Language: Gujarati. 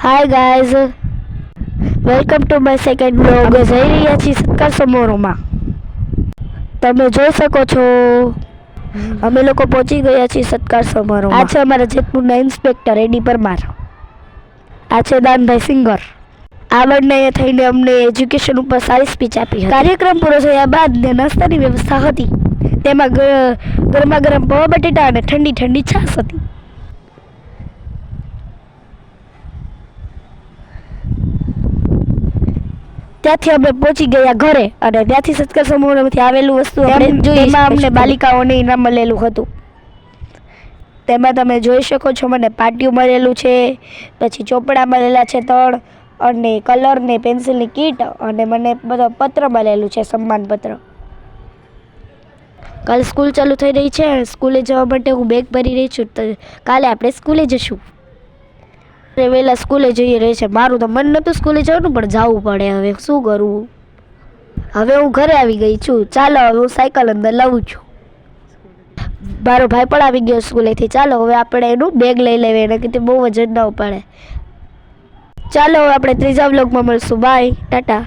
Hi guys, welcome to my second blog. જઈ રહ્યા છીએ સત્કાર સમારોહમાં. તમે જોઈ શકો છો અમે લોકો પહોંચી ગયા છીએ સત્કાર સમારોહમાં. આ છે અમારા જેતપુરના ઇન્સ્પેક્ટર એડી પરમાર. આ છે દાનભાઈ સિંગર. આવડને થઈને અમને એજ્યુકેશન ઉપર સારી સ્પીચ આપી હતી. કાર્યક્રમ પૂરો થયા બાદ નાસ્તાની વ્યવસ્થા હતી. તેમાં ગરમા ગરમ પૌવા બટેટા અને ઠંડી ઠંડી છાશ હતી. ત્યાંથી અમે પહોંચી ગયા ઘરે અને ત્યાંથી સત્કાર સમારોહમાંથી આવેલું વસ્તુ આપણે જોઈ. એમાં અમને બાલિકાઓને ઇનામ મળેલું હતું. તેમાં તમે જોઈ શકો છો મને પાટિયું મળેલું છે, પછી ચોપડા મળેલા છે 3 અને કલર ને પેન્સિલની કીટ અને મને બધો પત્ર મળેલું છે, સન્માન પત્ર. કાલે સ્કૂલ ચાલુ થઈ રહી છે. સ્કૂલે જવા માટે હું બેગ ભરી રહી છું. તો કાલે આપણે સ્કૂલે જશું. વહેલા સ્કૂલે જઈ રહી છે. મારું તો મન નહોતું સ્કૂલે જવાનું, પણ જવું પડે. હવે શું કરવું? હવે હું ઘરે આવી ગઈ છું. ચાલો હવે હું સાયકલ અંદર લાવું છું. મારો ભાઈ પણ આવી ગયો સ્કૂલેથી. ચાલો હવે આપણે એનું બેગ લઈ લેવે, એને કે બહુ વજન ન ઉપાડે. ચાલો હવે આપણે ત્રીજા વ્લોગમાં મળશું. બાય, ટાટા.